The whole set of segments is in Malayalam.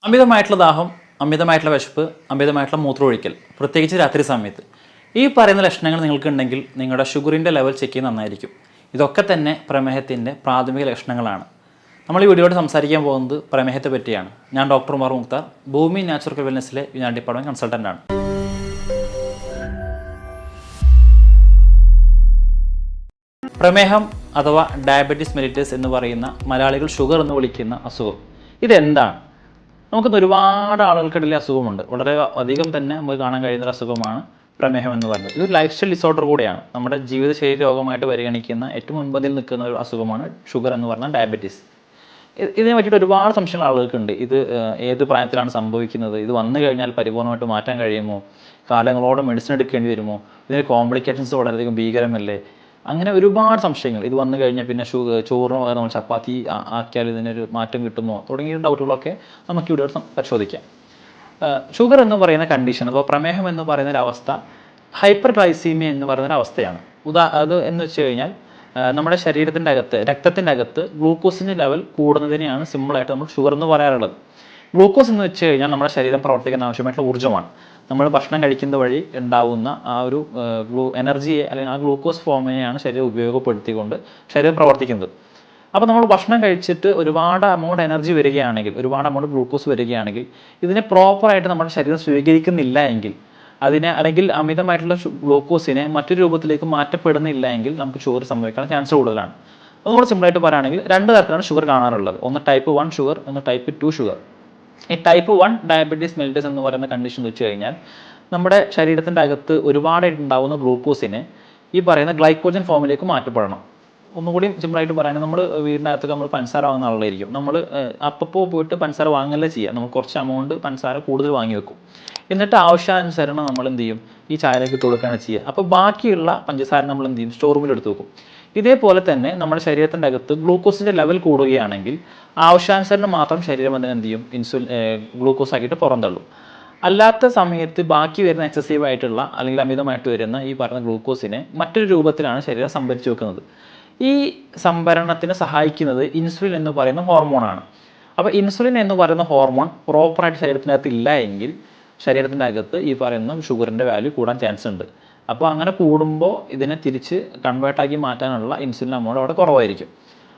അമിതമായിട്ടുള്ള ദാഹം, അമിതമായിട്ടുള്ള വിശപ്പ്, അമിതമായിട്ടുള്ള മൂത്രമൊഴിക്കൽ, പ്രത്യേകിച്ച് രാത്രി സമയത്ത്. ഈ പറയുന്ന ലക്ഷണങ്ങൾ നിങ്ങൾക്കുണ്ടെങ്കിൽ നിങ്ങളുടെ ഷുഗറിൻ്റെ ലെവൽ ചെക്ക് ചെയ്യുന്നത് നന്നായിരിക്കും. ഇതൊക്കെ തന്നെ പ്രമേഹത്തിൻ്റെ പ്രാഥമിക ലക്ഷണങ്ങളാണ്. നമ്മൾ ഈ വീഡിയോയിൽ സംസാരിക്കാൻ പോകുന്നത് പ്രമേഹത്തെ പറ്റിയാണ്. ഞാൻ ഡോക്ടർ ഉമർ മുക്താർ, ഭൂമി നാച്ചുറൽ വെൽനെസ്സിലെ യുണൈറ്റഡ് ഡിപ്പാർട്ട്മെൻറ്റ് കൺസൾട്ടൻ്റാണ്. പ്രമേഹം അഥവാ ഡയബറ്റീസ് മെലിറ്റസ് എന്ന് പറയുന്ന മലയാളികൾ ഷുഗർ എന്ന് വിളിക്കുന്ന അസുഖം ഇതെന്താണ്? നമുക്കിന്ന് ഒരുപാട് ആളുകൾക്കിടയിൽ അസുഖമുണ്ട്. വളരെ അധികം തന്നെ നമുക്ക് കാണാൻ കഴിയുന്ന ഒരു അസുഖമാണ് പ്രമേഹം എന്ന് പറയുന്നത്. ഇതൊരു ലൈഫ് സ്റ്റൈൽ ഡിസോർഡർ കൂടിയാണ്. നമ്മുടെ ജീവിതശൈലി രോഗമായിട്ട് പരിഗണിക്കുന്ന ഏറ്റവും മുൻപന്തിയിൽ നിൽക്കുന്ന ഒരു അസുഖമാണ് ഷുഗർ എന്ന് പറഞ്ഞാൽ ഡയബറ്റീസ്. ഇതിനെ പറ്റിയിട്ട് ഒരുപാട് സംശയങ്ങൾ ആളുകൾക്കുണ്ട്. ഇത് ഏത് പ്രായത്തിലാണ് സംഭവിക്കുന്നത്? ഇത് വന്നു കഴിഞ്ഞാൽ പരിപൂർണമായിട്ട് മാറ്റാൻ കഴിയുമോ? കാലങ്ങളോടെ മെഡിസിൻ എടുക്കേണ്ടി വരുമോ? ഇതിന് കോംപ്ലിക്കേഷൻസ് വളരെയധികം ഭീകരമല്ലേ? അങ്ങനെ ഒരുപാട് സംശയങ്ങൾ. ഇത് വന്നു കഴിഞ്ഞാൽ പിന്നെ ചോറിന് പകരം നമ്മൾ ചപ്പാത്തി ആക്കിയാൽ ഇതിനൊരു മാറ്റം കിട്ടുമോ തുടങ്ങിയ ഡൗട്ടുകളൊക്കെ നമുക്ക് ഇവിടെ പരിശോധിക്കാം. ഷുഗർ എന്ന് പറയുന്ന കണ്ടീഷൻ അഥവാ പ്രമേഹം എന്ന് പറയുന്ന ഒരു അവസ്ഥ ഹൈപ്പർ ഗ്ലൈസീമിയ എന്ന് പറയുന്ന ഒരു അവസ്ഥയാണ്. അത് എന്ന് വെച്ച് കഴിഞ്ഞാൽ നമ്മുടെ ശരീരത്തിൻ്റെ അകത്ത്, രക്തത്തിൻ്റെ അകത്ത് ഗ്ലൂക്കോസിൻ്റെ ലെവൽ കൂടുന്നതിനെയാണ് സിമ്പിളായിട്ട് നമ്മൾ ഷുഗർ എന്ന് പറയാറുള്ളത്. ഗ്ലൂക്കോസ് എന്ന് വെച്ച് കഴിഞ്ഞാൽ നമ്മുടെ ശരീരം പ്രവർത്തിക്കാൻ ആവശ്യമായിട്ടുള്ള ഊർജ്ജമാണ്. നമ്മൾ ഭക്ഷണം കഴിക്കുന്ന വഴി ഉണ്ടാവുന്ന ആ ഒരു എനർജിയെ അല്ലെങ്കിൽ ആ ഗ്ലൂക്കോസ് ഫോമിനെയാണ് ശരീരം ഉപയോഗപ്പെടുത്തിക്കൊണ്ട് ശരീരം പ്രവർത്തിക്കുന്നത്. അപ്പോൾ നമ്മൾ ഭക്ഷണം കഴിച്ചിട്ട് ഒരുപാട് എമൗണ്ട് എനർജി വരികയാണെങ്കിൽ, ഒരുപാട് എമൗണ്ട് ഗ്ലൂക്കോസ് വരികയാണെങ്കിൽ, ഇതിനെ പ്രോപ്പറായിട്ട് നമ്മുടെ ശരീരം സ്വീകരിക്കുന്നില്ല എങ്കിൽ, അതിനെ അല്ലെങ്കിൽ അമിതമായിട്ടുള്ള ഗ്ലൂക്കോസിനെ മറ്റൊരു രൂപത്തിലേക്ക് മാറ്റപ്പെടുന്നില്ല എങ്കിൽ നമുക്ക് ഷുഗർ സംഭവിക്കാൻ ചാൻസ് കൂടുതലാണ്. അത് നമ്മൾ സിമ്പിളായിട്ട് പറയുകയാണെങ്കിൽ രണ്ട് തരത്തിലാണ് ഷുഗർ കാണാറുള്ളത്. ഒന്ന് ടൈപ്പ് 1 ഷുഗർ, ഒന്ന് ടൈപ്പ് 2 ഷുഗർ. ഈ ടൈപ്പ് 1 ഡയബറ്റീസ് മെലിറ്റസ് എന്ന് പറയുന്ന കണ്ടീഷൻ വെച്ച് കഴിഞ്ഞാൽ നമ്മുടെ ശരീരത്തിൻ്റെ അകത്ത് ഒരുപാടായിട്ട് ഉണ്ടാകുന്ന ഗ്ലൂക്കോസിനെ ഈ പറയുന്ന ഗ്ലൈക്കോജൻ ഫോമിലേക്ക് മാറ്റപ്പെടണം. ഒന്നുകൂടി സിമ്പിളായിട്ട് പറയുകയാണെങ്കിൽ നമ്മൾ വീടിനകത്തൊക്കെ നമ്മൾ പഞ്ചസാര വാങ്ങുന്ന ആളുകളായിരിക്കും. നമ്മൾ അപ്പോൾ പോയിട്ട് പഞ്ചസാര വാങ്ങല്ലേ ചെയ്യുക. നമ്മൾ കുറച്ച് എമൗണ്ട് പഞ്ചസാര കൂടുതൽ വാങ്ങി വെക്കും. എന്നിട്ട് ആവശ്യാനുസരണം നമ്മൾ എന്ത് ചെയ്യും, ഈ ചായയിലേക്ക് ഇട്ട് കൊടുക്കുകയാണ് ചെയ്യുക. അപ്പോൾ ബാക്കിയുള്ള പഞ്ചസാര നമ്മൾ എന്ത് ചെയ്യും, സ്റ്റോർ റൂമിൽ എടുത്ത് വെക്കും. ഇതേപോലെ തന്നെ നമ്മുടെ ശരീരത്തിൻ്റെ അകത്ത് ഗ്ലൂക്കോസിൻ്റെ ലെവൽ കൂടുകയാണെങ്കിൽ ആവശ്യാനുസരണം മാത്രം ശരീരം അതിന് എന്ത് ചെയ്യും, ഗ്ലൂക്കോസ് ആക്കിയിട്ട് പുറന്തള്ളും. അല്ലാത്ത സമയത്ത് ബാക്കി വരുന്ന എക്സസീവ് ആയിട്ടുള്ള അല്ലെങ്കിൽ അമിതമായിട്ട് വരുന്ന ഈ പറഞ്ഞ ഗ്ലൂക്കോസിനെ മറ്റൊരു രൂപത്തിലാണ് ശരീരം സംഭരിച്ചു വെക്കുന്നത്. ഈ സംഭരണത്തിന് സഹായിക്കുന്നത് ഇൻസുലിൻ എന്ന് പറയുന്ന ഹോർമോണാണ്. അപ്പോൾ ഇൻസുലിൻ എന്ന് പറയുന്ന ഹോർമോൺ പ്രോപ്പറായിട്ട് ശരീരത്തിനകത്ത് ഇല്ല എങ്കിൽ ശരീരത്തിൻ്റെ അകത്ത് ഈ പറയുന്ന ഷുഗറിൻ്റെ വാല്യൂ കൂടാൻ ചാൻസ് ഉണ്ട്. അപ്പോൾ അങ്ങനെ കൂടുമ്പോൾ ഇതിനെ തിരിച്ച് കൺവേർട്ടാക്കി മാറ്റാനുള്ള ഇൻസുലിൻ എമൗണ്ട് അവിടെ കുറവായിരിക്കും.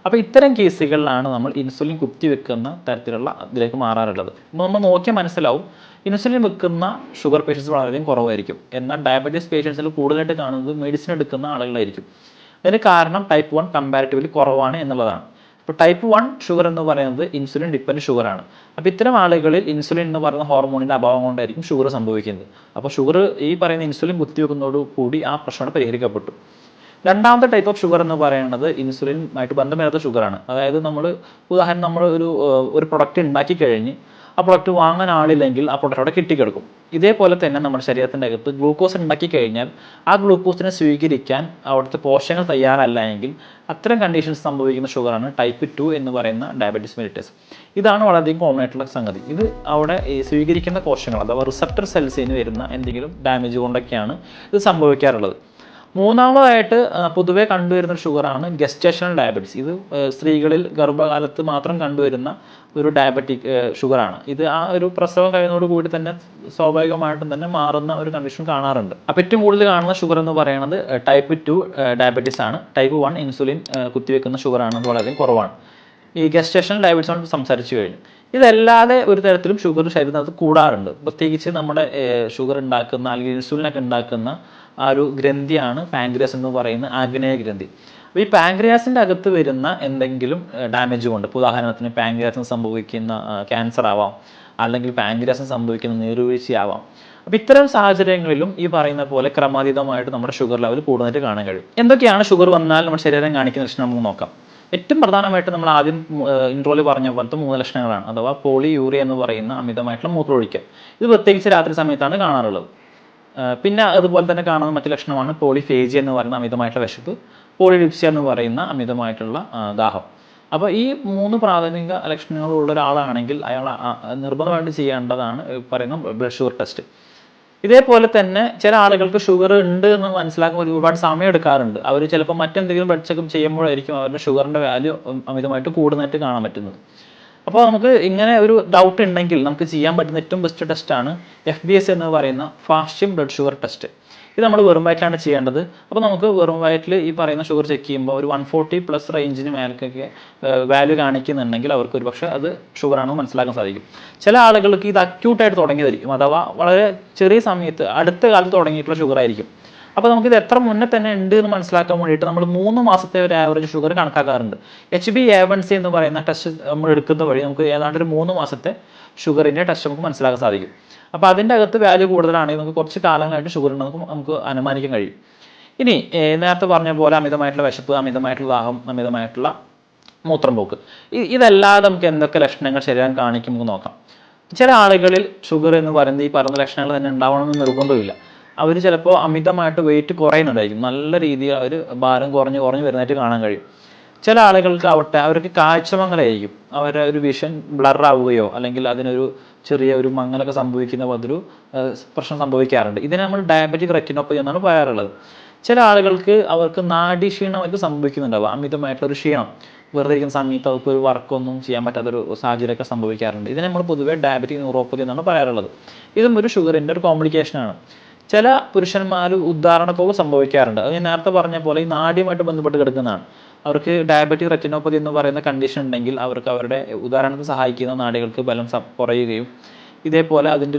അപ്പോൾ ഇത്തരം കേസുകളിലാണ് നമ്മൾ ഇൻസുലിൻ കുത്തിവെക്കുന്ന തരത്തിലുള്ള ഇതിലേക്ക് മാറാറുള്ളത്. അപ്പോൾ നമ്മൾ നോക്കിയാൽ മനസ്സിലാവും, ഇൻസുലിൻ വെക്കുന്ന ഷുഗർ പേഷ്യൻസ് വളരെയധികം കുറവായിരിക്കും. എന്നാൽ ഡയബറ്റീസ് പേഷ്യൻസിൽ കൂടുതലായിട്ട് കാണുന്നത് മെഡിസിൻ എടുക്കുന്ന ആളുകളായിരിക്കും. അതിന് കാരണം ടൈപ്പ് 1 കമ്പാരിറ്റീവ്ലി കുറവാണ് എന്നുള്ളതാണ്. ഇപ്പോൾ ടൈപ്പ് 1 ഷുഗർ എന്ന് പറയുന്നത് ഇൻസുലിൻ ഡിപ്പെൻഡ് ഷുഗറാണ്. അപ്പോൾ ഇത്തരം ആളുകളിൽ ഇൻസുലിൻ എന്ന് പറയുന്ന ഹോർമോണിൻ്റെ അഭാവം കൊണ്ടായിരിക്കും ഷുഗർ സംഭവിക്കുന്നത്. അപ്പോൾ ഷുഗർ ഈ പറയുന്ന ഇൻസുലിൻ കുത്തിവെക്കുന്നതോടുകൂടി ആ പ്രശ്നം പരിഹരിക്കപ്പെട്ടു. രണ്ടാമത്തെ ടൈപ്പ് ഓഫ് ഷുഗർ എന്ന് പറയുന്നത് ഇൻസുലിനുമായിട്ട് ബന്ധമില്ലാത്ത ഷുഗറാണ്. അതായത് ഉദാഹരണം നമ്മൾ ഒരു പ്രൊഡക്റ്റ് ഉണ്ടാക്കി കഴിഞ്ഞ് ആ പ്രൊഡക്റ്റ് വാങ്ങാൻ ആളില്ലെങ്കിൽ ആ പ്രൊഡക്റ്റ് അവിടെ കിട്ടിക്കിടക്കും. ഇതേപോലെ തന്നെ നമ്മുടെ ശരീരത്തിൻ്റെ അകത്ത് ഗ്ലൂക്കോസ് ഉണ്ടാക്കി കഴിഞ്ഞാൽ ആ ഗ്ലൂക്കോസിനെ സ്വീകരിക്കാൻ അവിടുത്തെ പോഷകങ്ങൾ തയ്യാറല്ല എങ്കിൽ അത്തരം കണ്ടീഷൻസ് സംഭവിക്കുന്ന ഷുഗറാണ് ടൈപ്പ് 2 എന്ന് പറയുന്ന ഡയബറ്റീസ് മെലിറ്റസ്. ഇതാണ് വളരെയധികം കോമൺ ആയിട്ടുള്ള സംഗതി. ഇത് അവിടെ സ്വീകരിക്കുന്ന കോശങ്ങൾ അഥവാ റിസപ്റ്റർ സെൽസിന് വരുന്ന എന്തെങ്കിലും ഡാമേജ് കൊണ്ടൊക്കെയാണ് ഇത് സംഭവിക്കാറുള്ളത്. മൂന്നാമതായിട്ട് പൊതുവേ കണ്ടുവരുന്ന ഷുഗറാണ് ഗസ്റ്റേഷണൽ ഡയബറ്റീസ്. ഇത് സ്ത്രീകളിൽ ഗർഭകാലത്ത് മാത്രം കണ്ടുവരുന്ന ഒരു ഡയബറ്റിക് ഷുഗറാണ്. ഇത് ആ ഒരു പ്രസവം കഴിയുന്നതോടുകൂടി തന്നെ സ്വാഭാവികമായിട്ടും തന്നെ മാറുന്ന ഒരു കണ്ടീഷൻ കാണാറുണ്ട്. അപ്പോൾ ഏറ്റവും കൂടുതൽ കാണുന്ന ഷുഗർ എന്ന് പറയുന്നത് ടൈപ്പ് 2 ഡയബറ്റീസ് ആണ്. ടൈപ്പ് 1 ഇൻസുലിൻ കുത്തിവെക്കുന്ന ഷുഗറാണ്, വളരെ കുറവാണ്. ഈ ഗസ്റ്റേഷണൽ ഡയബറ്റീസ് കൊണ്ട് സംസാരിച്ചു കഴിഞ്ഞു. ഇതല്ലാതെ ഒരു തരത്തിലും ഷുഗർ ശരീരത്തിനകത്ത് കൂടാറുണ്ട്. പ്രത്യേകിച്ച് നമ്മുടെ ഷുഗർ ഉണ്ടാക്കുന്ന അല്ലെങ്കിൽ ഇൻസുലിനൊക്കെ ഉണ്ടാക്കുന്ന ആ ഒരു ഗ്രന്ഥിയാണ് പാൻക്രിയാസ് എന്ന് പറയുന്ന ആഗ്നേയ ഗ്രന്ഥി. അപ്പോൾ ഈ പാൻക്രിയാസിൻ്റെ അകത്ത് വരുന്ന എന്തെങ്കിലും ഡാമേജ് കൊണ്ട്, ഉദാഹരണത്തിന് പാൻക്രിയാസിന് സംഭവിക്കുന്ന ക്യാൻസർ ആവാം, അല്ലെങ്കിൽ പാൻക്രിയാസിന് സംഭവിക്കുന്ന നീർവീഴ്ചയാവാം. അപ്പോൾ ഇത്തരം സാഹചര്യങ്ങളിലും ഈ പറയുന്ന പോലെ ക്രമാതീതമായിട്ട് നമ്മുടെ ഷുഗർ ലെവൽ കൂടുന്നതായിട്ട് കാണാൻ കഴിയും. എന്തൊക്കെയാണ് ഷുഗർ വന്നാൽ നമ്മുടെ ശരീരം കാണിക്കുന്ന ലക്ഷണം നമുക്ക് നോക്കാം. ഏറ്റവും പ്രധാനമായിട്ട് നമ്മൾ ആദ്യം ഇൻട്രോയിൽ പറഞ്ഞ പോലത്തെ 3 ലക്ഷണങ്ങളാണ്. അഥവാ പോളിയൂറിയ എന്ന് പറയുന്ന അമിതമായിട്ടുള്ള മൂത്രമൊഴിക്കൽ. ഇത് പ്രത്യേകിച്ച് രാത്രി സമയത്താണ് കാണാറുള്ളത്. പിന്നെ അതുപോലെ തന്നെ കാണുന്ന മറ്റു ലക്ഷണമാണ് പോളിഫേജിയ എന്ന് പറയുന്ന അമിതമായിട്ടുള്ള വിശപ്പ്, പോളിഡിപ്സിയ എന്ന് പറയുന്ന അമിതമായിട്ടുള്ള ദാഹം. അപ്പോൾ ഈ 3 പ്രാഥമിക ലക്ഷണങ്ങളുള്ള ഒരാളാണെങ്കിൽ അയാൾ നിർബന്ധമായിട്ട് ചെയ്യേണ്ടതാണ് പറയുന്ന ബ്ലഡ് ഷുഗർ ടെസ്റ്റ്. ഇതേപോലെ തന്നെ ചില ആളുകൾക്ക് ഷുഗർ ഉണ്ട് എന്ന് മനസ്സിലാക്കുമ്പോൾ ഒരുപാട് സമയം എടുക്കാറുണ്ട്. അവർ ചിലപ്പോൾ മറ്റെന്തെങ്കിലും ബ്ലഡ് ചെക്കപ്പ് ചെയ്യുമ്പോഴായിരിക്കും അവരുടെ ഷുഗറിൻ്റെ വാല്യൂ അമിതമായിട്ട് കൂടുന്നതായിട്ട് കാണാൻ പറ്റുന്നത്. അപ്പോൾ നമുക്ക് ഇങ്ങനെ ഒരു ഡൗട്ട് ഉണ്ടെങ്കിൽ നമുക്ക് ചെയ്യാൻ പറ്റുന്ന ഏറ്റവും ബെസ്റ്റ് ടെസ്റ്റാണ് FBS എന്ന് പറയുന്ന ഫാസ്റ്റിംഗ് ബ്ലഡ് ഷുഗർ ടെസ്റ്റ്. ഇത് നമ്മൾ വെറും വയറ്റിലാണ് ചെയ്യേണ്ടത്. അപ്പോൾ നമുക്ക് വെറും വയറ്റിൽ ഈ പറയുന്ന ഷുഗർ ചെക്ക് ചെയ്യുമ്പോൾ ഒരു 140+ റേഞ്ചിന് മേലേക്കൊക്കെ വാല്യൂ കാണിക്കുന്നുണ്ടെങ്കിൽ അവർക്ക് ഒരു പക്ഷേ അത് ഷുഗറാണെന്ന് മനസ്സിലാക്കാൻ സാധിക്കും. ചില ആളുകൾക്ക് ഇത് അക്യൂട്ടായിട്ട് തുടങ്ങിയതായിരിക്കും, അഥവാ വളരെ ചെറിയ സമയത്ത് അടുത്ത കാലത്ത് തുടങ്ങിയിട്ടുള്ള ഷുഗർ ആയിരിക്കും. അപ്പോൾ നമുക്കിത് എത്ര മുന്നേ തന്നെ ഉണ്ട് എന്ന് മനസ്സിലാക്കാൻ വേണ്ടിയിട്ട് നമ്മൾ 3 മാസത്തെ ഒരു ആവറേജ് ഷുഗർ കണക്കാക്കാറുണ്ട്. HbA1c എന്ന് പറയുന്ന ടെസ്റ്റ് നമ്മൾ എടുക്കുന്ന വഴി നമുക്ക് ഏതാണ്ട് ഒരു 3 മാസത്തെ ഷുഗറിൻ്റെ ടെസ്റ്റ് നമുക്ക് മനസ്സിലാക്കാൻ സാധിക്കും. അപ്പോൾ അതിൻ്റെ അകത്ത് വാല്യൂ കൂടുതലാണെങ്കിൽ നമുക്ക് കുറച്ച് കാലങ്ങളായിട്ട് ഷുഗർ ഉണ്ടെന്ന് നമുക്ക് അനുമാനിക്കാൻ കഴിയും. ഇനി നേരത്തെ പറഞ്ഞ പോലെ അമിതമായിട്ടുള്ള വിശപ്പ്, അമിതമായിട്ടുള്ള ദാഹം, അമിതമായിട്ടുള്ള മൂത്രം പോക്ക്, ഇതല്ലാതെ നമുക്ക് എന്തൊക്കെ ലക്ഷണങ്ങൾ ശരീരം കാണിക്കും നമുക്ക് നോക്കാം. ചില ആളുകളിൽ ഷുഗർ എന്ന് പറയുന്നത് ഈ പറയുന്ന ലക്ഷണങ്ങൾ തന്നെ ഉണ്ടാവണമെന്ന് നിർബന്ധമില്ല. അവർ ചിലപ്പോൾ അമിതമായിട്ട് വെയിറ്റ് കുറയുന്നുണ്ടായിരിക്കും, നല്ല രീതിയിൽ അവർ ഭാരം കുറഞ്ഞ് വരുന്നതായിട്ട് കാണാൻ കഴിയും. ചില ആളുകൾക്ക് ആവട്ടെ അവർക്ക് കാഴ്ചമങ്ങലായിരിക്കും, അവരുടെ ഒരു വിഷൻ ബ്ലറാവുകയോ അല്ലെങ്കിൽ അതിനൊരു ചെറിയ ഒരു മങ്ങലൊക്കെ സംഭവിക്കുന്ന പോലൊരു പ്രശ്നം സംഭവിക്കാറുണ്ട്. ഇതിനെ നമ്മൾ ഡയബറ്റിക് റെറ്റിനോപ്പതി എന്നാണ് പറയാറുള്ളത്. ചില ആളുകൾക്ക് അവർക്ക് നാഡീക്ഷീണമൊക്കെ സംഭവിക്കുന്നുണ്ടാവും, അമിതമായിട്ടുള്ളൊരു ക്ഷീണം, വെറുതെ ഇരിക്കുന്ന സമയത്ത് അവർക്ക് ഒരു വർക്കൊന്നും ചെയ്യാൻ പറ്റാത്തൊരു സാഹചര്യമൊക്കെ സംഭവിക്കാറുണ്ട്. ഇതിനെ നമ്മൾ പൊതുവേ ഡയബറ്റിക് ന്യൂറോപ്പതി എന്നാണ് പറയാറുള്ളത്. ഇതും ഒരു ഷുഗറിൻ്റെ ഒരു കോംപ്ലിക്കേഷനാണ്. ചില പുരുഷന്മാർ ഉദാഹരണക്കുറവ് സംഭവിക്കാറുണ്ട്. അത് ഞാൻ നേരത്തെ പറഞ്ഞ പോലെ ഈ നാഡ്യമായിട്ട് ബന്ധപ്പെട്ട് കിടക്കുന്നതാണ്. അവർക്ക് ഡയബറ്റിക് റെറ്റിനോപ്പതി എന്ന് പറയുന്ന കണ്ടീഷൻ ഉണ്ടെങ്കിൽ അവർക്ക് അവരുടെ ഉദാഹരണത്തിന് സഹായിക്കുന്ന നാഡികൾക്ക് ബലം കുറയുകയും ഇതേപോലെ അതിൻ്റെ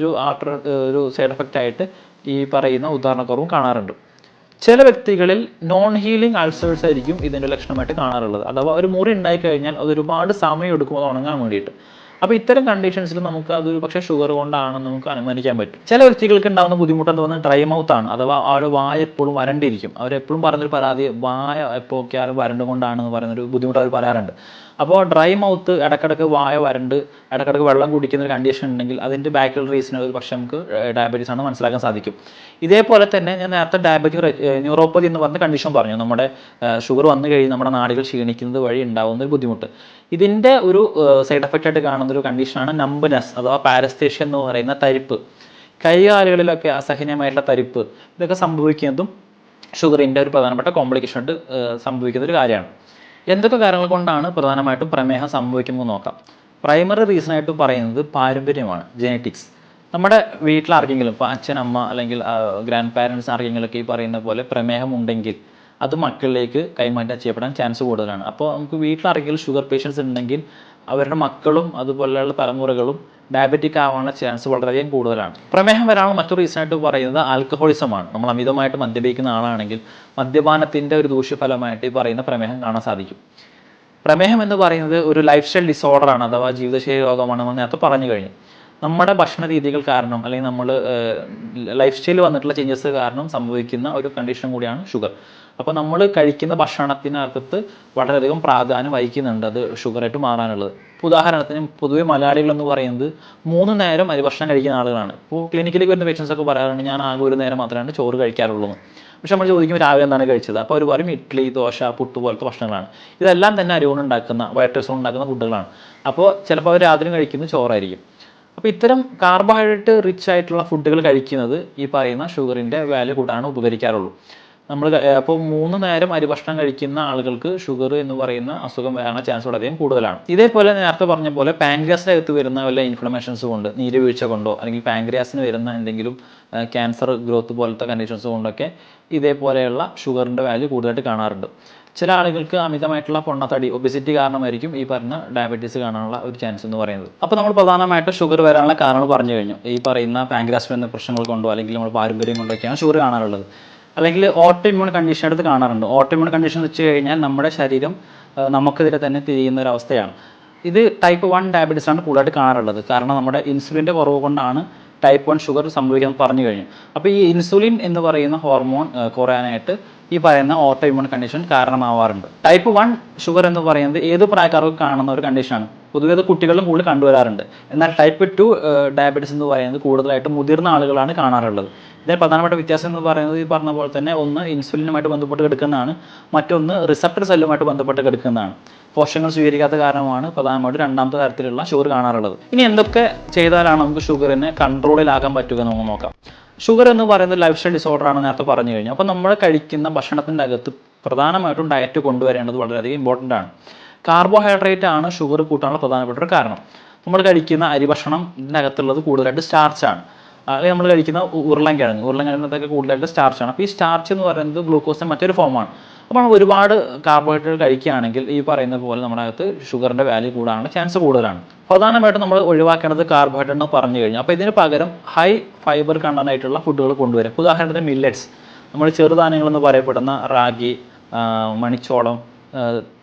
ഒരു സൈഡ് എഫക്റ്റ് ആയിട്ട് ഈ പറയുന്ന ഉദാഹരണക്കുറവും കാണാറുണ്ട്. ചില വ്യക്തികളിൽ നോൺ ഹീലിംഗ് അൾസേഴ്സ് ആയിരിക്കും ഇതിൻ്റെ ലക്ഷണമായിട്ട് കാണാറുള്ളത്. അഥവാ ഒരു മുറി ഉണ്ടായിക്കഴിഞ്ഞാൽ അത് ഒരുപാട് സമയം എടുക്കും അത് ഉണങ്ങാൻ വേണ്ടിയിട്ട്. അപ്പോൾ ഇത്തരം കണ്ടീഷൻസിൽ നമുക്ക് അതൊരു പക്ഷേ ഷുഗർ കൊണ്ടാണെന്ന് നമുക്ക് അനുമാനിക്കാൻ പറ്റും. ചില വ്യക്തികൾക്ക് ഉണ്ടാകുന്ന ബുദ്ധിമുട്ട് എന്ന് പറയുന്നത് ഡ്രൈ മൗത്ത് ആണ്, അഥവാ അവരുടെ വായ എപ്പോഴും വരണ്ടിരിക്കും. അവരെപ്പോഴും പറഞ്ഞൊരു പരാതി വായ എപ്പോൾ വരണ്ട് കൊണ്ടാണെന്ന് പറയുന്നൊരു ബുദ്ധിമുട്ട് അവർ പറയാറുണ്ട്. അപ്പോൾ ഡ്രൈ മൗത്ത്, ഇടക്കിടക്ക് വായ വരണ്ട്, ഇടക്കിടക്ക് വെള്ളം കുടിക്കുന്ന ഒരു കണ്ടീഷൻ ഉണ്ടെങ്കിൽ അതിൻ്റെ ബാക്കിയുള്ള റീസൺ ഒരു പക്ഷേ നമുക്ക് ഡയബറ്റീസ് ആണ് മനസ്സിലാക്കാൻ സാധിക്കും. ഇതേപോലെ തന്നെ ഞാൻ നേരത്തെ ഡയബറ്റിക് ന്യൂറോപ്പതി എന്ന് പറഞ്ഞ കണ്ടീഷൻ പറഞ്ഞു, നമ്മുടെ ഷുഗർ വന്നു കഴിഞ്ഞ് നമ്മുടെ നാഡികൾ ക്ഷീണിക്കുന്നത് വഴി ഉണ്ടാകുന്ന ഒരു ബുദ്ധിമുട്ട്. ഇതിൻ്റെ ഒരു സൈഡ് എഫക്റ്റ് ആയിട്ട് കാണുന്ന ഒരു കണ്ടീഷനാണ് നമ്പനെസ് അഥവാ പാരസ്തേഷ്യ എന്ന് പറയുന്ന തരിപ്പ്. കൈകാലുകളിലൊക്കെ അസഹനീയമായിട്ടുള്ള തരിപ്പ്, ഇതൊക്കെ സംഭവിക്കുന്നതും ഷുഗറിൻ്റെ ഒരു പ്രധാനപ്പെട്ട കോംപ്ലിക്കേഷൻ ആയിട്ട് സംഭവിക്കുന്ന ഒരു കാര്യമാണ്. എന്തൊക്കെ കാര്യങ്ങൾ കൊണ്ടാണ് പ്രധാനമായിട്ടും പ്രമേഹം സംഭവിക്കുന്നത് നോക്കാം. പ്രൈമറി റീസൺ ആയിട്ട് പറയുന്നത് പാരമ്പര്യമാണ്, ജെനറ്റിക്സ്. നമ്മുടെ വീട്ടിൽ ആർക്കെങ്കിലും, ഇപ്പോൾ അച്ഛൻ, അമ്മ അല്ലെങ്കിൽ ഗ്രാൻഡ് പാരൻസ് ആർക്കെങ്കിലുമൊക്കെ ഈ പറയുന്ന പോലെ പ്രമേഹം ഉണ്ടെങ്കിൽ അത് മക്കളിലേക്ക് കൈമാറ്റം ചെയ്യപ്പെടാൻ ചാൻസ് കൂടുതലാണ്. അപ്പോൾ നമുക്ക് വീട്ടിൽ ആർക്കെങ്കിലും ഷുഗർ പേഷ്യൻസ് ഉണ്ടെങ്കിൽ അവരുടെ മക്കളും അതുപോലെയുള്ള തലമുറകളും ഡയബറ്റിക് ആവാനുള്ള ചാൻസ് വളരെയധികം കൂടുതലാണ്. പ്രമേഹം വരാനുള്ള മറ്റൊരു റീസൺ ആയിട്ട് പറയുന്നത് ആൽക്കഹോളിസമാണ്. നമ്മൾ അമിതമായിട്ട് മദ്യപിക്കുന്ന ആളാണെങ്കിൽ മദ്യപാനത്തിൻ്റെ ഒരു ദൂഷ്യഫലമായിട്ട് ഈ പറയുന്ന പ്രമേഹം കാണാൻ സാധിക്കും. പ്രമേഹം എന്ന് പറയുന്നത് ഒരു ലൈഫ് സ്റ്റൈൽ ഡിസോർഡറാണ്, അഥവാ ജീവിതശൈലി രോഗമാണെന്ന് നേരത്തെ പറഞ്ഞു കഴിഞ്ഞു. നമ്മുടെ ഭക്ഷണ രീതികൾ കാരണം അല്ലെങ്കിൽ നമ്മൾ ലൈഫ് സ്റ്റൈലിൽ വന്നിട്ടുള്ള ചേഞ്ചസ് കാരണം സംഭവിക്കുന്ന ഒരു കണ്ടീഷൻ കൂടിയാണ് ഷുഗർ. അപ്പോൾ നമ്മൾ കഴിക്കുന്ന ഭക്ഷണത്തിനകത്ത് വളരെയധികം പ്രാധാന്യം വഹിക്കുന്നുണ്ട് അത് ഷുഗറായിട്ട് മാറാനുള്ളത്. ഉദാഹരണത്തിന് പൊതുവെ മലയാളികൾ എന്ന് പറയുന്നത് 3 നേരം അരിഭക്ഷണം കഴിക്കുന്ന ആളുകളാണ്. ഇപ്പോൾ ക്ലിനിക്കിലേക്ക് വരുന്ന പേഷ്യൻസ് ഒക്കെ പറയാറുണ്ട് ഞാൻ ആകെ ഒരു നേരം മാത്രമാണ് ചോറ് കഴിക്കാറുള്ളൂ. പക്ഷെ നമ്മൾ ചോദിക്കുമ്പോൾ രാവിലെ എന്താണ് കഴിച്ചത്, അപ്പോൾ അവർ പറയും ഇഡ്ഡലി, ദോശ, പുട്ട് പോലത്തെ ഭക്ഷണങ്ങളാണ്. ഇതെല്ലാം തന്നെ അരി കൊണ്ട് ഉണ്ടാക്കുന്ന, വൈറ്റ് കൊണ്ട് ഉണ്ടാക്കുന്ന ഫുഡുകളാണ്. അപ്പോൾ ചിലപ്പോൾ അവർ രാത്രി കഴിക്കുന്നത് ചോറായിരിക്കും. അപ്പോൾ ഇത്തരം കാർബോഹൈഡ്രേറ്റ് റിച്ച് ആയിട്ടുള്ള ഫുഡുകൾ കഴിക്കുന്നത് ഈ പറയുന്ന ഷുഗറിൻ്റെ വാല്യൂ കൂട്ടാണ് ഉപകരിക്കാറുള്ളൂ. നമ്മൾ അപ്പോൾ 3 നേരം അരിഭക്ഷണം കഴിക്കുന്ന ആളുകൾക്ക് ഷുഗർ എന്ന് പറയുന്ന അസുഖം വരാനുള്ള ചാൻസ് വളരെയധികം കൂടുതലാണ്. ഇതേപോലെ നേരത്തെ പറഞ്ഞ പോലെ പാൻക്രിയാസിൻ്റെ അകത്ത് വരുന്ന വല്ല ഇൻഫ്ലമേഷൻസ് കൊണ്ട്, നീരുവീഴ്ച കൊണ്ടോ അല്ലെങ്കിൽ പാൻക്രിയാസിന് വരുന്ന എന്തെങ്കിലും ക്യാൻസർ ഗ്രോത്ത് പോലത്തെ കണ്ടീഷൻസ് കൊണ്ടൊക്കെ ഇതേപോലെയുള്ള ഷുഗറിൻ്റെ വാല്യൂ കൂടുതലായിട്ട് കാണാറുണ്ട്. ചില ആളുകൾക്ക് അമിതമായിട്ടുള്ള പൊണ്ണത്തടി, ഒബിസിറ്റി കാരണമായിരിക്കും ഈ പറഞ്ഞ ഡയബറ്റീസ് കാണാനുള്ള ഒരു ചാൻസ് എന്ന് പറയുന്നത്. അപ്പോൾ നമ്മൾ പ്രധാനമായിട്ട് ഷുഗർ വരാനുള്ള കാരണങ്ങൾ പറഞ്ഞു കഴിഞ്ഞു. ഈ പറയുന്ന പാൻക്രിയാസ് വരുന്ന പ്രശ്നങ്ങൾ കൊണ്ടോ അല്ലെങ്കിൽ നമ്മൾ പാരമ്പര്യം കൊണ്ടൊക്കെയാണ് ഷുഗർ കാണാറുള്ളത്. അല്ലെങ്കിൽ ഓട്ടോ ഇമ്മ്യൂൺ കണ്ടീഷൻ എടുത്ത് കാണാറുണ്ട്. ഓട്ടോ ഇമ്മ്യൂൺ കണ്ടീഷൻ എന്ന് വെച്ച് കഴിഞ്ഞാൽ നമ്മുടെ ശരീരം നമുക്കെതിരെ തന്നെ തിരിയുന്ന ഒരു അവസ്ഥയാണ്. ഇത് ടൈപ്പ് 1 ഡയബറ്റീസ് ആണ് കൂടുതലായിട്ട് കാണാറുള്ളത്. കാരണം നമ്മുടെ ഇൻസുലിൻ്റെ കുറവ് കൊണ്ടാണ് ടൈപ്പ് 1 ഷുഗർ സംഭവിക്കാൻ പറഞ്ഞു കഴിഞ്ഞു. അപ്പോൾ ഈ ഇൻസുലിൻ എന്ന് പറയുന്ന ഹോർമോൺ കുറയാനായിട്ട് ഈ പറയുന്ന ഓട്ടോ ഇമ്മ്യൂൺ കണ്ടീഷൻ കാരണമാവാറുണ്ട്. ടൈപ്പ് 1 ഷുഗർ എന്ന് പറയുന്നത് ഏത് പ്രായക്കാർക്കും കാണുന്ന ഒരു കണ്ടീഷനാണ്. പൊതുവേ അത് കുട്ടികളിലും കൂടുതൽ കണ്ടുവരാറുണ്ട്. എന്നാൽ ടൈപ്പ് 2 ഡയബറ്റീസ് എന്ന് പറയുന്നത് കൂടുതലായിട്ട് മുതിർന്ന ആളുകളാണ് കാണാറുള്ളത്. ഇതിന് പ്രധാനപ്പെട്ട വ്യത്യാസം എന്ന് പറയുന്നത് ഈ പറഞ്ഞ പോലെ തന്നെ ഒന്ന് ഇൻസുലിനുമായിട്ട് ബന്ധപ്പെട്ട് കിടക്കുന്നതാണ്, മറ്റൊന്ന് റിസപ്റ്റർ സെല്ലുമായിട്ട് ബന്ധപ്പെട്ട് കിടക്കുന്നതാണ്. പോഷകങ്ങൾ സ്വീകരിക്കാത്ത കാരണമാണ് പ്രധാനമായിട്ടും രണ്ടാമത്തെ തരത്തിലുള്ള ഷുഗർ കാണാറുള്ളത്. ഇനി എന്തൊക്കെ ചെയ്താലാണ് നമുക്ക് ഷുഗറിനെ കൺട്രോളിലാക്കാൻ പറ്റുക എന്ന് നമുക്ക് നോക്കാം. ഷുഗർ എന്ന് പറയുന്നത് ലൈഫ് സ്റ്റൈൽ ഡിസോർഡർ ആണ് നേരത്തെ പറഞ്ഞു കഴിഞ്ഞു. അപ്പോൾ നമ്മൾ കഴിക്കുന്ന ഭക്ഷണത്തിൻ്റെ അകത്ത് പ്രധാനമായിട്ടും ഡയറ്റ് കൊണ്ടുവരേണ്ടത് വളരെയധികം ഇമ്പോർട്ടൻ്റ് ആണ്. കാർബോഹൈഡ്രേറ്റ് ആണ് ഷുഗർ കൂട്ടാനുള്ള പ്രധാനപ്പെട്ട ഒരു കാരണം. നമ്മൾ കഴിക്കുന്ന അരി ഭക്ഷണം ഇതിനകത്തുള്ളത് കൂടുതലായിട്ട് സ്റ്റാർച്ചാണ്. അല്ലെങ്കിൽ നമ്മൾ കഴിക്കുന്ന ഉരുളൻകിഴങ്ങൊക്കെ കൂടുതലായിട്ട് സ്റ്റാർച്ചാണ്. അപ്പോൾ ഈ സ്റ്റാർച്ച് എന്ന് പറയുന്നത് ഗ്ലൂക്കോസിൻ്റെ മറ്റൊരു ഫോമാണ്. അപ്പോൾ നമ്മൾ ഒരുപാട് കാർബോഹൈഡ്രേറ്റ് കഴിക്കുകയാണെങ്കിൽ ഈ പറയുന്ന പോലെ നമ്മുടെ അകത്ത് ഷുഗറിൻ്റെ വാല്യൂ കൂടാനുള്ള ചാൻസ് കൂടുതലാണ്. പ്രധാനമായിട്ടും നമ്മൾ ഒഴിവാക്കേണ്ടത് കാർബോഹൈഡ്രേറ്റ് എന്ന് പറഞ്ഞു കഴിഞ്ഞാൽ, അപ്പോൾ ഇതിന് പകരം ഹൈ ഫൈബർ കണ്ടന്റ് ആയിട്ടുള്ള ഫുഡുകൾ കൊണ്ടുവരും. ഉദാഹരണത്തിന് മില്ലറ്റ്സ്, നമ്മൾ ചെറുധാന്യങ്ങളെന്ന് പറയപ്പെടുന്ന റാഗി, മണിച്ചോളം,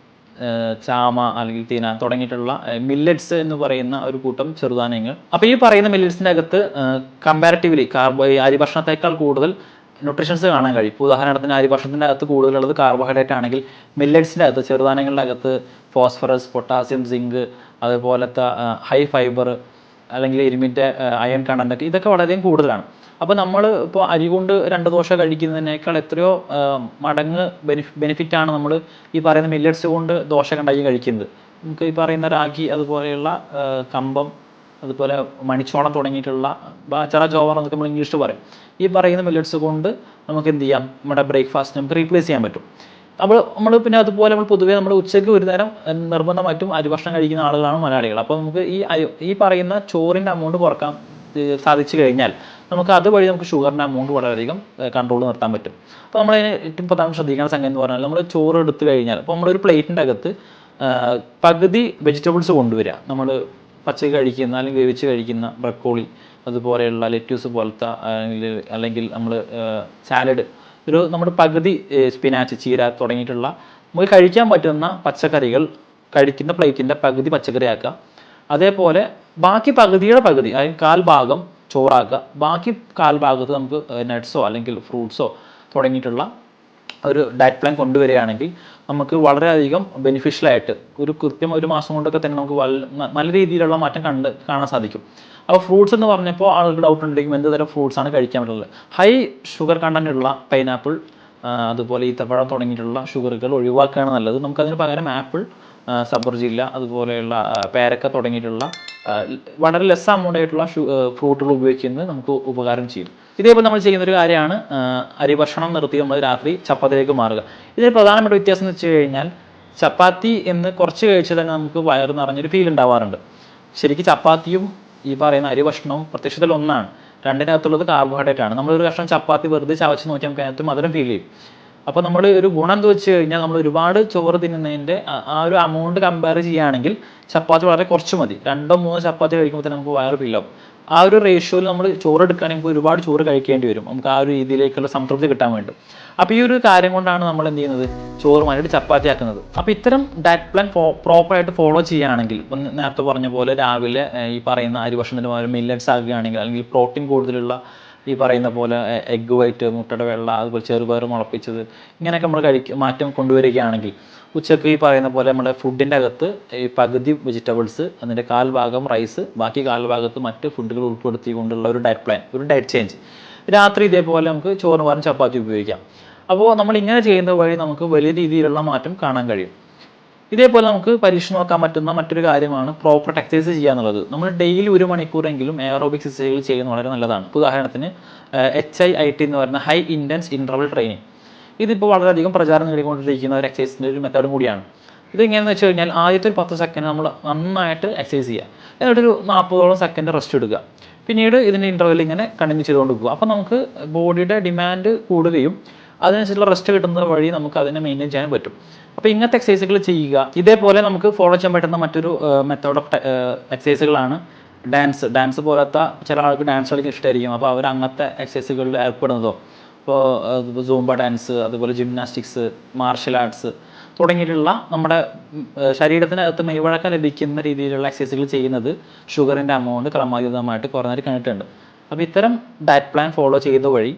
ചാമ അല്ലെങ്കിൽ തീന തുടങ്ങിയിട്ടുള്ള മില്ലറ്റ്സ് എന്ന് പറയുന്ന ഒരു കൂട്ടം ചെറുധാന്യങ്ങൾ. അപ്പോൾ ഈ പറയുന്ന മില്ലറ്റ്സിൻ്റെ അകത്ത് കമ്പാരിറ്റീവ്ലി അരി ഭക്ഷണത്തേക്കാൾ കൂടുതൽ ന്യൂട്രീഷൻസ് കാണാൻ കഴിയും. ഇപ്പോൾ ഉദാഹരണത്തിന് അരി ഭക്ഷണത്തിൻ്റെ അകത്ത് കൂടുതലുള്ളത് കാർബോഹൈഡ്രേറ്റ് ആണെങ്കിൽ മില്ലറ്റ്സിൻ്റെ അകത്ത്, ചെറുധാന്യങ്ങളുടെ അകത്ത് ഫോസ്ഫറസ്, പൊട്ടാസ്യം, സിങ്ക്, അതുപോലത്തെ ഹൈ ഫൈബർ അല്ലെങ്കിൽ ഇരുമ്പിൻ്റെ അയൺ കണ്ടന്റ് ഇതൊക്കെ വളരെയധികം കൂടുതലാണ്. അപ്പോൾ നമ്മൾ ഇപ്പോൾ അരി കൊണ്ട് 2 ദോശ കഴിക്കുന്നതിനേക്കാൾ എത്രയോ മടങ്ങ് ബെനിഫിറ്റാണ് നമ്മൾ ഈ പറയുന്ന മില്ലറ്റ്സ് കൊണ്ട് ദോശ ഉണ്ടാക്കി കഴിക്കുന്നത്. നമുക്ക് ഈ പറയുന്ന റാഗി, അതുപോലെയുള്ള കമ്പം, അതുപോലെ മണിച്ചോളം തുടങ്ങിയിട്ടുള്ള ബാച്ചറ ജോവർ എന്നൊക്കെ നമ്മൾ ഇംഗ്ലീഷിൽ പറയും. ഈ പറയുന്ന മില്ലറ്റ്സ് കൊണ്ട് നമുക്ക് എന്ത് ചെയ്യാം, നമ്മുടെ ബ്രേക്ക്ഫാസ്റ്റ് നമുക്ക് റീപ്ലേസ് ചെയ്യാൻ പറ്റും. നമ്മൾ പിന്നെ അതുപോലെ നമ്മൾ പൊതുവേ നമ്മൾ ഉച്ചയ്ക്ക് ഒരു നേരം നിർബന്ധമായിട്ടും അരി ഭക്ഷണം കഴിക്കുന്ന ആളുകളാണ് മലയാളികൾ. അപ്പോൾ നമുക്ക് ഈ പറയുന്ന ചോറിൻ്റെ അമൗണ്ട് കുറക്കാൻ സാധിച്ചു കഴിഞ്ഞാൽ നമുക്ക് അതുവഴി നമുക്ക് ഷുഗറിൻ്റെ അമൗണ്ട് വളരെയധികം കൺട്രോൾ നിർത്താൻ പറ്റും. അപ്പോൾ നമ്മൾ ഏറ്റവും പ്രധാനം ശ്രദ്ധിക്കേണ്ട സംഗതി എന്ന് പറഞ്ഞാൽ, നമ്മൾ ചോറ് എടുത്തു കഴിഞ്ഞാൽ അപ്പോൾ നമ്മളൊരു പ്ലേറ്റിൻ്റെ അകത്ത് പകുതി വെജിറ്റബിൾസ് കൊണ്ടുവരിക. നമ്മൾ പച്ചക്ക് കഴിക്കുന്ന അല്ലെങ്കിൽ വേവിച്ച് കഴിക്കുന്ന ബ്രക്കോളി, അതുപോലെയുള്ള ലെറ്റ്യൂസ് പോലത്തെ അല്ലെങ്കിൽ നമ്മൾ സാലഡ്, നമ്മുടെ പകുതി സ്പിനാച്ച്, ചീര തുടങ്ങിയിട്ടുള്ള നമുക്ക് കഴിക്കാൻ പറ്റുന്ന പച്ചക്കറികൾ കഴിക്കുന്ന പ്ലേറ്റിൻ്റെ പകുതി പച്ചക്കറി ആക്കുക. അതേപോലെ ബാക്കി പകുതിയുടെ പകുതി, അതായത് 1/4 ഭാഗം ചോറാക്കുക. ബാക്കി 1/4 ഭാഗത്ത് നമുക്ക് നട്ട്സോ അല്ലെങ്കിൽ ഫ്രൂട്ട്സോ തുടങ്ങിയിട്ടുള്ള ഒരു ഡയറ്റ് പ്ലാൻ കൊണ്ടുവരികയാണെങ്കിൽ നമുക്ക് വളരെയധികം ബെനിഫിഷ്യലായിട്ട് കൃത്യം 1 മാസം കൊണ്ടൊക്കെ തന്നെ നമുക്ക് നല്ല രീതിയിലുള്ള മാറ്റം കാണാൻ സാധിക്കും. അപ്പോൾ ഫ്രൂട്ട്സ് എന്ന് പറഞ്ഞപ്പോൾ ആളുകൾ ഡൗട്ട് ഉണ്ടെങ്കിൽ എന്ത് തരം ഫ്രൂട്ട്സാണ് കഴിക്കാൻ പറ്റുള്ളത്. ഹൈ ഷുഗർ കണ്ടന്റ് ഉള്ള പൈനാപ്പിൾ, അതുപോലെ ഈത്തപ്പഴം തുടങ്ങിയിട്ടുള്ള ഷുഗറുകൾ ഒഴിവാക്കുകയാണ് നല്ലത്. നമുക്കതിന് പകരം ആപ്പിൾ, സബർജില്ല, അതുപോലെയുള്ള പേരക്ക തുടങ്ങിയിട്ടുള്ള വളരെ ലെസ് അമൗണ്ട് ആയിട്ടുള്ള ഫ്രൂട്ടുകൾ ഉപയോഗിക്കുന്നത് നമുക്ക് ഉപകാരം ചെയ്യും. ഇതേപോലെ നമ്മൾ ചെയ്യുന്ന ഒരു കാര്യമാണ് അരി ഭക്ഷണം നിർത്തി നമ്മൾ രാത്രി ചപ്പാത്തിയിലേക്ക് മാറുക. ഇതിന് പ്രധാനപ്പെട്ട വ്യത്യാസം എന്ന് വെച്ച് കഴിഞ്ഞാൽ, ചപ്പാത്തി എന്ന് കുറച്ച് കഴിച്ചാൽ തന്നെ നമുക്ക് വയറ് നിറഞ്ഞൊരു ഫീൽ ഉണ്ടാവാറുണ്ട്. ശരിക്കും ചപ്പാത്തിയും ഈ പറയുന്ന അരി ഭക്ഷണവും പ്രത്യക്ഷത്തിൽ ഒന്നാണ്. രണ്ടിനകത്തുള്ളത് കാർബോഹൈഡ്രേറ്റ് ആണ്. നമ്മളൊരു കഷ്ണം ചപ്പാത്തി വെറുതെ ചവച്ച് നോക്കി നമുക്ക് അതിനകത്ത് മധുരം ഫീൽ ചെയ്യും. അപ്പോൾ നമ്മൾ ഒരു ഗുണം എന്ന് വെച്ച് കഴിഞ്ഞാൽ, നമ്മൾ ഒരുപാട് ചോറ് തിന്നുന്നതിൻ്റെ ആ ഒരു അമൗണ്ട് കമ്പയർ ചെയ്യുകയാണെങ്കിൽ ചപ്പാത്തി വളരെ കുറച്ച് മതി. 2-3 ചപ്പാത്തി കഴിക്കുമ്പോൾ തന്നെ നമുക്ക് വയറ് ഫില്ലാവും. ആ ഒരു റേഷ്യോയിൽ നമ്മൾ ചോറ് എടുക്കുകയാണെങ്കിൽ ഒരുപാട് ചോറ് കഴിക്കേണ്ടി വരും, നമുക്ക് ആ ഒരു രീതിയിലേക്കുള്ള സംതൃപ്തി കിട്ടാൻ വേണ്ടി. അപ്പോൾ ഈ ഒരു കാര്യം കൊണ്ടാണ് നമ്മൾ എന്ത് ചെയ്യുന്നത്, ചോറ് മാറ്റിയിട്ട് ചപ്പാത്തി ആക്കുന്നത്. അപ്പോൾ ഇത്തരം ഡയറ്റ് പ്ലാൻ പ്രോപ്പറായിട്ട് ഫോളോ ചെയ്യുകയാണെങ്കിൽ, നേരത്തെ പറഞ്ഞ പോലെ രാവിലെ ഈ പറയുന്ന അരി ഭക്ഷണത്തിന് പകരം മില്ലറ്റ്സ് ആകുകയാണെങ്കിൽ, അല്ലെങ്കിൽ പ്രോട്ടീൻ കൂടുതലുള്ള ഈ പറയുന്ന പോലെ എഗ്ഗ് വൈറ്റ്, മുട്ടയുടെ വെള്ള, അതുപോലെ ചെറുപയർ മുളപ്പിച്ചത്, ഇങ്ങനെയൊക്കെ നമ്മൾ മാറ്റം കൊണ്ടുവരികയാണെങ്കിൽ ഉച്ചയ്ക്ക് ഈ പറയുന്ന പോലെ നമ്മുടെ ഫുഡിൻ്റെ അകത്ത് ഈ പകുതി വെജിറ്റബിൾസ്, അതിൻ്റെ 1/4 ഭാഗം റൈസ്, ബാക്കി 1/4 ഭാഗത്ത് മറ്റ് ഫുഡുകൾ ഉൾപ്പെടുത്തിക്കൊണ്ടുള്ള ഒരു ഡയറ്റ് പ്ലാൻ, ഒരു ഡയറ്റ് ചേഞ്ച്. രാത്രി ഇതേപോലെ നമുക്ക് ചോറിന് പകരം ചപ്പാത്തി ഉപയോഗിക്കാം. അപ്പോൾ നമ്മൾ ഇങ്ങനെ ചെയ്യുന്നത് വഴി നമുക്ക് വലിയ രീതിയിലുള്ള മാറ്റം കാണാൻ കഴിയും. ഇതേപോലെ നമുക്ക് പരീക്ഷ നോക്കാൻ പറ്റുന്ന മറ്റൊരു കാര്യമാണ് പ്രോപ്പർ എക്സസൈസ് ചെയ്യുക എന്നുള്ളത്. നമ്മൾ ഡെയിലി 1 മണിക്കൂറെങ്കിലും എയറോബിക്സ് എക്സസൈസുകൾ ചെയ്യുന്നത് വളരെ നല്ലതാണ്. ഉദാഹരണത്തിന് HIIT എന്ന് പറയുന്ന ഹൈ ഇൻറ്റൻസ് ഇൻ്റർവൽ ട്രെയിനിങ്. ഇതിപ്പോൾ വളരെയധികം പ്രചാരം നേടിക്കൊണ്ടിരിക്കുന്ന ഒരു എക്സസൈസിൻ്റെ ഒരു മെത്തേഡും കൂടിയാണ്. ഇത് എങ്ങനെയാണെന്ന് വെച്ച് കഴിഞ്ഞാൽ, ആദ്യത്തെ ഒരു 10 സെക്കൻഡ് നമ്മൾ നന്നായിട്ട് എക്സസൈസ് ചെയ്യുക, എന്നിട്ടൊരു 40ഓളം സെക്കൻഡ് റെസ്റ്റ് എടുക്കുക. പിന്നീട് ഇതിൻ്റെ ഇൻ്റർവെൽ ഇങ്ങനെ കണ്ടിന്യൂ ചെയ്തുകൊണ്ട് പോകുക. അപ്പോൾ നമുക്ക് ബോഡിയുടെ ഡിമാൻഡ് കൂടുകയും അതിനനുസരിച്ചുള്ള റെസ്റ്റ് കിട്ടുന്നത് വഴി നമുക്ക് അതിനെ മെയിൻറ്റെയിൻ ചെയ്യാൻ പറ്റും. അപ്പോൾ ഇങ്ങനത്തെ എക്സസൈസുകൾ ചെയ്യുക. ഇതേപോലെ നമുക്ക് ഫോളോ ചെയ്യാൻ പറ്റുന്ന മറ്റൊരു മെത്തേഡ് ഓഫ് എക്സസൈസുകളാണ് ഡാൻസ് പോലത്തെ. ചില ആൾക്ക് ഡാൻസ് കളിക്കാൻ ഇഷ്ടമായിരിക്കും, അപ്പോൾ അവർ അങ്ങനത്തെ എക്സസൈസുകളിൽ ഏർപ്പെടുന്നതോ, ഇപ്പോൾ സൂംബ ഡാൻസ്, അതുപോലെ ജിംനാസ്റ്റിക്സ്, മാർഷൽ ആർട്സ് തുടങ്ങിയിട്ടുള്ള നമ്മുടെ ശരീരത്തിനകത്ത് മെയ്വഴക്കം ലഭിക്കുന്ന രീതിയിലുള്ള എക്സസൈസുകൾ ചെയ്യുന്നത് ഷുഗറിൻ്റെ അമൗണ്ട് ക്രമാതീതമായിട്ട് കുറഞ്ഞായിട്ട് കണ്ടിട്ടുണ്ട്. അപ്പോൾ ഇത്തരം ഡയറ്റ് പ്ലാൻ ഫോളോ ചെയ്ത വഴി,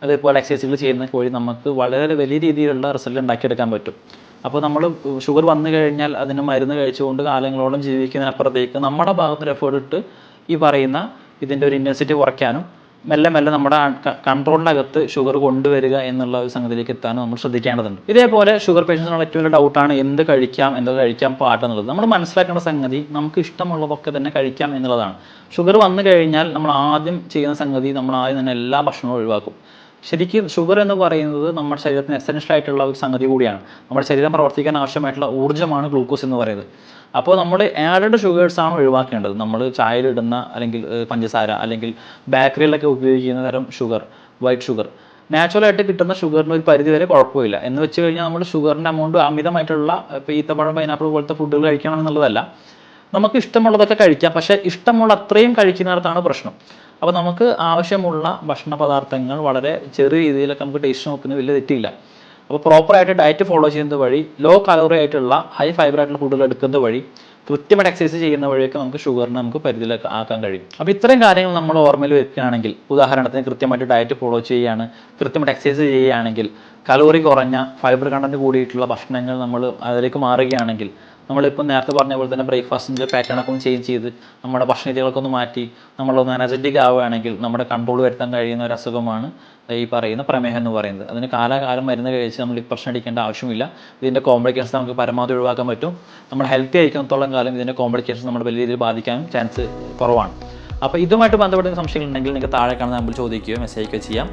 അതേപോലെ എക്സസൈസുകൾ ചെയ്യുന്ന വഴി നമുക്ക് വളരെ വലിയ രീതിയിലുള്ള റിസൾട്ട് ഉണ്ടാക്കിയെടുക്കാൻ പറ്റും. അപ്പോൾ നമ്മൾ ഷുഗർ വന്നു കഴിഞ്ഞാൽ അതിന് മരുന്ന് കഴിച്ചുകൊണ്ട് കാലങ്ങളോളം ജീവിക്കുന്നതിനപ്പുറത്തേക്ക് നമ്മുടെ ഭാഗത്തൊരു എഫേർട്ട് ഇട്ട് ഈ പറയുന്ന ഇതിൻ്റെ ഒരു ഇൻറ്റൻസിറ്റി കുറയ്ക്കാനും മെല്ലെ നമ്മുടെ കൺട്രോളിനകത്ത് ഷുഗർ കൊണ്ടുവരിക എന്നുള്ള ഒരു സംഗതിയിലേക്ക് എത്താനും നമ്മൾ ശ്രദ്ധിക്കേണ്ടതുണ്ട്. ഇതേപോലെ ഷുഗർ പേഷ്യൻസിനുള്ള ഏറ്റവും വലിയ ഡൗട്ടാണ് എന്ത് കഴിക്കാൻ പാടെന്നുള്ളത്. നമ്മൾ മനസ്സിലാക്കേണ്ട സംഗതി, നമുക്ക് ഇഷ്ടമുള്ളതൊക്കെ തന്നെ കഴിക്കാം എന്നുള്ളതാണ്. ഷുഗർ വന്നു കഴിഞ്ഞാൽ നമ്മൾ ആദ്യം ചെയ്യുന്ന സംഗതി, നമ്മൾ ആദ്യം തന്നെ എല്ലാ ഭക്ഷണവും ഒഴിവാക്കും. ശരിക്കും ഷുഗർ എന്ന് പറയുന്നത് നമ്മുടെ ശരീരത്തിന് എസെൻഷ്യൽ ആയിട്ടുള്ള ഒരു സംഗതി കൂടിയാണ്. നമ്മുടെ ശരീരം പ്രവർത്തിക്കാൻ ആവശ്യമായിട്ടുള്ള ഊർജ്ജമാണ് ഗ്ലൂക്കോസ് എന്ന് പറയുന്നത്. അപ്പോൾ നമ്മൾ ആഡഡ് ഷുഗേഴ്സാണ് ഒഴിവാക്കേണ്ടത്. നമ്മൾ ചായയിലിടുന്ന അല്ലെങ്കിൽ പഞ്ചസാര അല്ലെങ്കിൽ ബേക്കറിയിലൊക്കെ ഉപയോഗിക്കുന്ന തരം ഷുഗർ, വൈറ്റ് ഷുഗർ, നാച്ചുറലായിട്ട് കിട്ടുന്ന ഷുഗറിന് ഒരു പരിധി വരെ കുഴപ്പമില്ല. എന്ന് വെച്ച് കഴിഞ്ഞാൽ നമ്മൾ ഷുഗറിൻ്റെ അമൗണ്ട് അമിതമായിട്ടുള്ള ഇപ്പോൾ ഈത്തപ്പഴം, പൈനാപ്പിൾ പോലത്തെ ഫുഡുകൾ കഴിക്കണം എന്നുള്ളതല്ല. നമുക്ക് ഇഷ്ടമുള്ളതൊക്കെ കഴിക്കാം, പക്ഷേ ഇഷ്ടമുള്ള അത്രയും കഴിക്കുന്നിടത്താണ് പ്രശ്നം. അപ്പോൾ നമുക്ക് ആവശ്യമുള്ള ഭക്ഷണ പദാർത്ഥങ്ങൾ വളരെ ചെറിയ രീതിയിലൊക്കെ നമുക്ക് ടേസ്റ്റ് നോക്കുന്നത് വലിയ തെറ്റില്ല. അപ്പോൾ പ്രോപ്പറായിട്ട് ഡയറ്റ് ഫോളോ ചെയ്യുന്നത് വഴി, ലോ കലോറി ആയിട്ടുള്ള ഹൈ ഫൈബർ ആയിട്ടുള്ള ഫുഡുകൾ എടുക്കുന്നത് വഴി, കൃത്യമായിട്ട് എക്സസൈസ് ചെയ്യുന്ന വഴിയൊക്കെ നമുക്ക് ഷുഗറിനെ നമുക്ക് പരിധിയിലൊക്കെ ആക്കാൻ കഴിയും. അപ്പോൾ ഇത്രയും കാര്യങ്ങൾ നമ്മൾ ഓർമ്മയിൽ വെക്കുകയാണെങ്കിൽ, ഉദാഹരണത്തിന് കൃത്യമായിട്ട് ഡയറ്റ് ഫോളോ ചെയ്യുകയാണ്, കൃത്യമായിട്ട് എക്സസൈസ് ചെയ്യുകയാണെങ്കിൽ, കലോറി കുറഞ്ഞ ഫൈബർ കണ്ടന്റ് കൂടിയിട്ടുള്ള ഭക്ഷണങ്ങൾ നമ്മൾ അതിലേക്ക് മാറുകയാണെങ്കിൽ, നമ്മളിപ്പോൾ നേരത്തെ പറഞ്ഞ പോലെ തന്നെ ബ്രേക്ക്ഫാസ്റ്റിൻ്റെ പാറ്റേണൊക്കെ ഒന്ന് ചേഞ്ച് ചെയ്ത് നമ്മുടെ ഭക്ഷണ രീതികളൊക്കെ ഒന്ന് മാറ്റി നമ്മളൊന്ന് എനർജറ്റിക് ആവുകയാണെങ്കിൽ നമ്മുടെ കൺട്രോൾ വരുത്താൻ കഴിയുന്ന ഒരു അസുഖമാണ് ഈ പറയുന്ന പ്രമേഹം എന്ന് പറയുന്നത്. അതിന് കാലാകാലം മരുന്ന് കഴിച്ച് നമ്മൾ പ്രശ്നം അടിക്കേണ്ട ആവശ്യമില്ല. ഇതിൻ്റെ കോംപ്ലിക്കേഷൻസ് നമുക്ക് പരമാവധി ഒഴിവാക്കാൻ പറ്റും. നമ്മൾ ഹെൽത്തി ആയിരിക്കുന്നിടത്തോളം കാലം ഇതിൻ്റെ കോംപ്ലിക്കേഷൻസ് നമ്മുടെ വലിയ രീതിയിൽ ബാധിക്കാനും ചാൻസ് കുറവാണ്. അപ്പോൾ ഇതുമായിട്ട് ബന്ധപ്പെട്ട സംശയങ്ങളുണ്ടെങ്കിൽ നിങ്ങൾക്ക് താഴെ കാണുന്ന നമ്പറിൽ ചോദിക്കുകയോ മെസ്സേജ് ചെയ്യുകയോ ചെയ്യാം.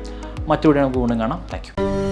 മറ്റു വീഡിയോ നമുക്ക് വീണ്ടും കാണാം. Thank you.